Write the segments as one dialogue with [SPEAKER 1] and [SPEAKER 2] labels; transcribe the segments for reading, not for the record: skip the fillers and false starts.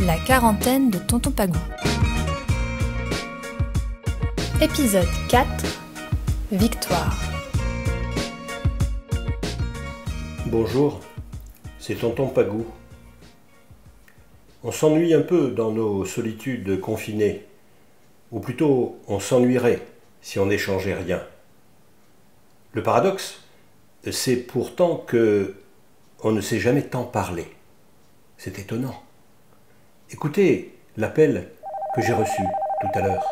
[SPEAKER 1] La quarantaine de Tonton Pagou. Épisode 4. Victoire.
[SPEAKER 2] Bonjour, c'est Tonton Pagou. On s'ennuie un peu dans nos solitudes confinées, ou plutôt on s'ennuierait si on n'échangeait rien. Le paradoxe, c'est pourtant que on ne s'est jamais tant parlé. C'est étonnant. Écoutez l'appel que j'ai reçu tout à l'heure.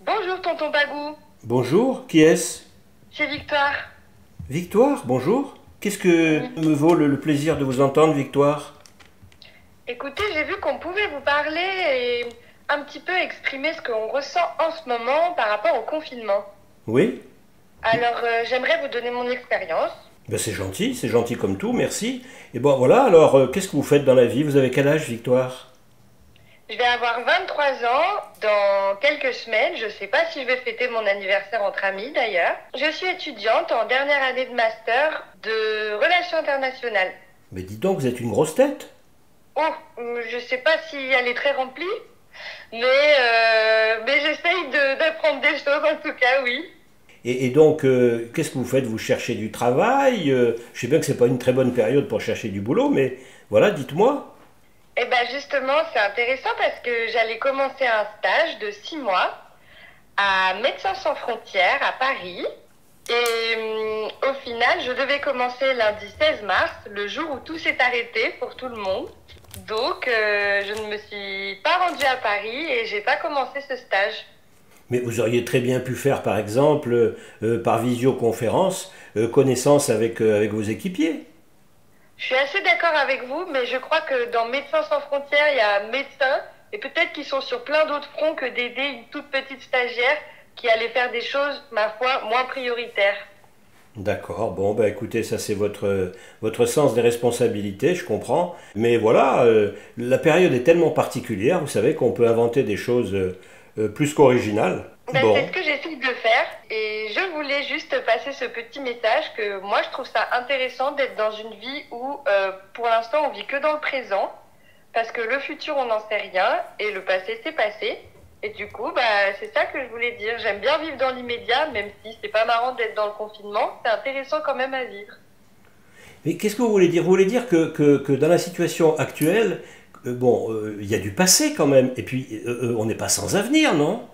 [SPEAKER 3] Bonjour Tonton Pagou.
[SPEAKER 2] Bonjour, qui est-ce?
[SPEAKER 3] C'est Victoire.
[SPEAKER 2] Victoire, bonjour. Qu'est-ce que me vaut le plaisir de vous entendre, Victoire?
[SPEAKER 3] Écoutez, j'ai vu qu'on pouvait vous parler et un petit peu exprimer ce qu'on ressent en ce moment par rapport au confinement.
[SPEAKER 2] Oui?
[SPEAKER 3] Alors, j'aimerais vous donner mon expérience.
[SPEAKER 2] Ben c'est gentil comme tout, merci. Et bon voilà, alors qu'est-ce que vous faites dans la vie? Vous avez quel âge, Victoire?
[SPEAKER 3] Je vais avoir 23 ans dans quelques semaines. Je ne sais pas si je vais fêter mon anniversaire entre amis d'ailleurs. Je suis étudiante en dernière année de master de relations internationales.
[SPEAKER 2] Mais dis donc, vous êtes une grosse tête?
[SPEAKER 3] Oh, je ne sais pas si elle est très remplie, mais j'essaye d'apprendre des choses en tout cas, oui.
[SPEAKER 2] Et donc, qu'est-ce que vous faites? Vous cherchez du travail? Je sais bien que c'est pas une très bonne période pour chercher du boulot, mais voilà, dites-moi.
[SPEAKER 3] Eh bien justement, c'est intéressant parce que j'allais commencer un stage de 6 mois à Médecins sans frontières à Paris. Et au final, je devais commencer lundi 16 mars, le jour où tout s'est arrêté pour tout le monde. Donc, je ne me suis pas rendue à Paris et j'ai pas commencé ce stage.
[SPEAKER 2] Mais vous auriez très bien pu faire, par exemple, par visioconférence, connaissance avec vos équipiers.
[SPEAKER 3] Je suis assez d'accord avec vous, mais je crois que dans Médecins sans frontières, il y a médecins, et peut-être qu'ils sont sur plein d'autres fronts que d'aider une toute petite stagiaire qui allait faire des choses, ma foi, moins prioritaires.
[SPEAKER 2] D'accord, bon, bah écoutez, ça c'est votre sens des responsabilités, je comprends. Mais voilà, la période est tellement particulière, vous savez, qu'on peut inventer des choses plus qu'originales. Bon.
[SPEAKER 3] C'est ce que j'essaie de faire, et je voulais juste passer ce petit message que moi je trouve ça intéressant d'être dans une vie où pour l'instant on vit que dans le présent, parce que le futur on n'en sait rien, et le passé c'est passé. Et du coup, c'est ça que je voulais dire. J'aime bien vivre dans l'immédiat, même si c'est pas marrant d'être dans le confinement. C'est intéressant quand même à vivre.
[SPEAKER 2] Mais qu'est-ce que vous voulez dire? Vous voulez dire que dans la situation actuelle, il y a du passé quand même, et puis on n'est pas sans avenir, non?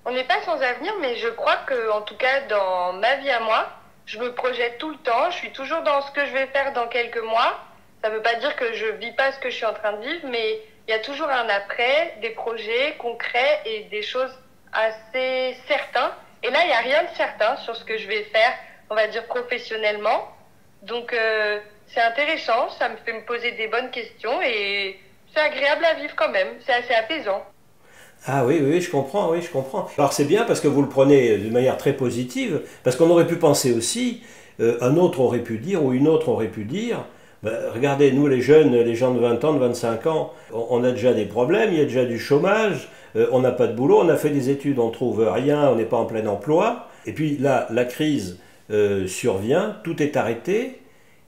[SPEAKER 3] On n'est pas sans avenir, mais je crois que, en tout cas, dans ma vie à moi, je me projette tout le temps. Je suis toujours dans ce que je vais faire dans quelques mois. Ça ne veut pas dire que je vis pas ce que je suis en train de vivre, mais il y a toujours un après, des projets concrets et des choses assez certaines. Et là, il n'y a rien de certain sur ce que je vais faire, on va dire professionnellement. Donc, c'est intéressant, ça me fait me poser des bonnes questions et c'est agréable à vivre quand même. C'est assez apaisant.
[SPEAKER 2] Ah oui, je comprends, oui, je comprends. Alors c'est bien parce que vous le prenez de manière très positive, parce qu'on aurait pu penser aussi, un autre aurait pu dire, ou une autre aurait pu dire, regardez, nous les jeunes, les gens de 20 ans, de 25 ans, on a déjà des problèmes, il y a déjà du chômage, on n'a pas de boulot, on a fait des études, on trouve rien, on n'est pas en plein emploi, et puis là, la crise survient, tout est arrêté,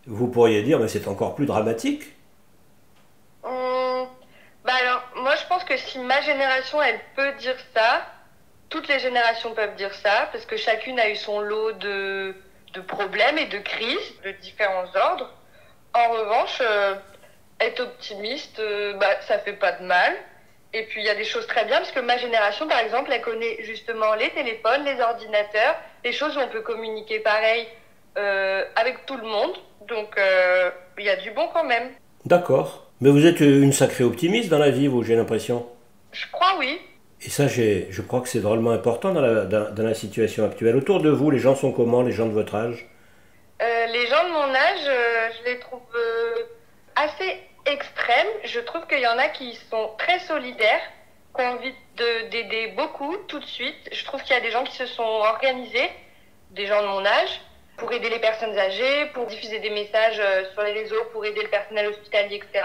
[SPEAKER 2] vous pourriez dire, mais c'est encore plus dramatique.
[SPEAKER 3] Alors, moi je pense que si ma génération elle peut dire ça, toutes les générations peuvent dire ça, parce que chacune a eu son lot de problèmes et de crises de différents ordres. En revanche, être optimiste, ça fait pas de mal. Et puis il y a des choses très bien, parce que ma génération par exemple, elle connaît justement les téléphones, les ordinateurs, les choses où on peut communiquer pareil avec tout le monde. Donc il y a du bon quand même.
[SPEAKER 2] D'accord. Mais vous êtes une sacrée optimiste dans la vie, vous, j'ai l'impression.
[SPEAKER 3] Je crois, oui.
[SPEAKER 2] Et ça, je crois que c'est drôlement important dans la situation actuelle. Autour de vous, les gens sont comment, les gens de votre âge?
[SPEAKER 3] Les gens de mon âge, je les trouve assez extrêmes. Je trouve qu'il y en a qui sont très solidaires, qui ont envie d'aider beaucoup tout de suite. Je trouve qu'il y a des gens qui se sont organisés, des gens de mon âge, pour aider les personnes âgées, pour diffuser des messages sur les réseaux, pour aider le personnel hospitalier, etc.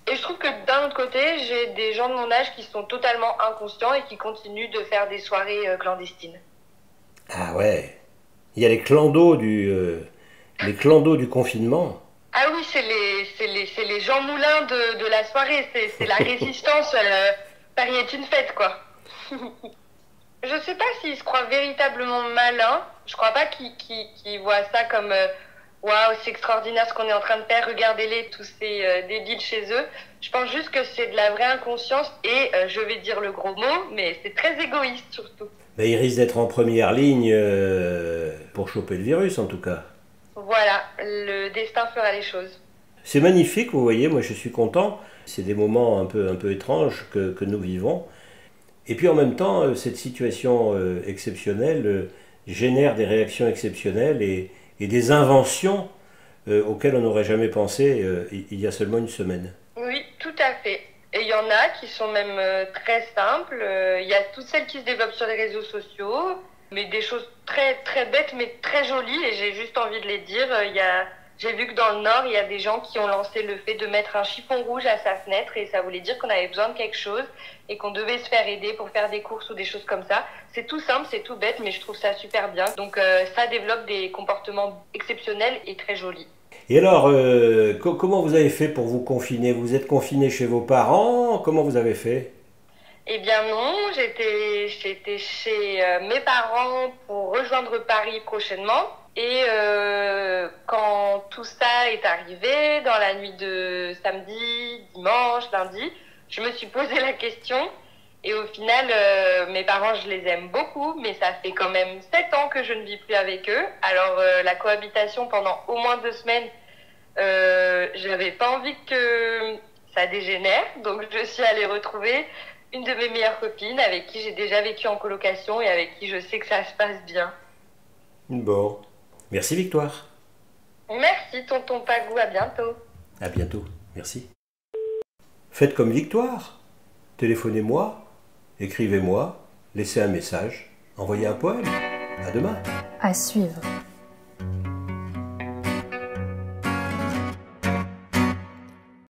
[SPEAKER 3] Et je trouve que d'un autre côté, j'ai des gens de mon âge qui sont totalement inconscients et qui continuent de faire des soirées clandestines.
[SPEAKER 2] Ah ouais, il y a les clandos du confinement.
[SPEAKER 3] Ah oui, c'est c'est les Jean Moulin de la soirée, c'est la résistance, Paris est une fête, quoi. Je sais pas s'ils se croient véritablement malins, je crois pas qu'ils voient ça comme waouh, c'est extraordinaire ce qu'on est en train de faire, regardez-les, tous ces débiles chez eux. Je pense juste que c'est de la vraie inconscience et je vais dire le gros mot, mais c'est très égoïste surtout.
[SPEAKER 2] Mais ils risquent d'être en première ligne pour choper le virus en tout cas.
[SPEAKER 3] Voilà, le destin fera les choses.
[SPEAKER 2] C'est magnifique, vous voyez, moi je suis content. C'est des moments un peu étranges que nous vivons. Et puis en même temps, cette situation exceptionnelle génère des réactions exceptionnelles et des inventions auxquelles on n'aurait jamais pensé il y a seulement une semaine.
[SPEAKER 3] Oui, tout à fait. Et il y en a qui sont même très simples. Il y a toutes celles qui se développent sur les réseaux sociaux, mais des choses très très bêtes mais très jolies et j'ai juste envie de les dire. J'ai vu que dans le Nord, il y a des gens qui ont lancé le fait de mettre un chiffon rouge à sa fenêtre et ça voulait dire qu'on avait besoin de quelque chose et qu'on devait se faire aider pour faire des courses ou des choses comme ça. C'est tout simple, c'est tout bête, mais je trouve ça super bien. Donc ça développe des comportements exceptionnels et très jolis.
[SPEAKER 2] Et alors, comment vous avez fait pour vous confiner? Vous êtes confiné chez vos parents? Comment vous avez fait?
[SPEAKER 3] Eh bien non, j'étais chez mes parents pour rejoindre Paris prochainement. Et quand tout ça est arrivé, dans la nuit de samedi, dimanche, lundi, je me suis posé la question. Et au final, mes parents, je les aime beaucoup, mais ça fait quand même 7 ans que je ne vis plus avec eux. Alors la cohabitation pendant au moins 2 semaines, j'avais pas envie que ça dégénère. Donc je suis allée retrouver une de mes meilleures copines avec qui j'ai déjà vécu en colocation et avec qui je sais que ça se passe bien.
[SPEAKER 2] Bon. Merci Victoire.
[SPEAKER 3] Merci tonton Pagou, à bientôt.
[SPEAKER 2] À bientôt, merci. Faites comme Victoire. Téléphonez-moi, écrivez-moi, laissez un message, envoyez un poème. À demain.
[SPEAKER 1] À suivre.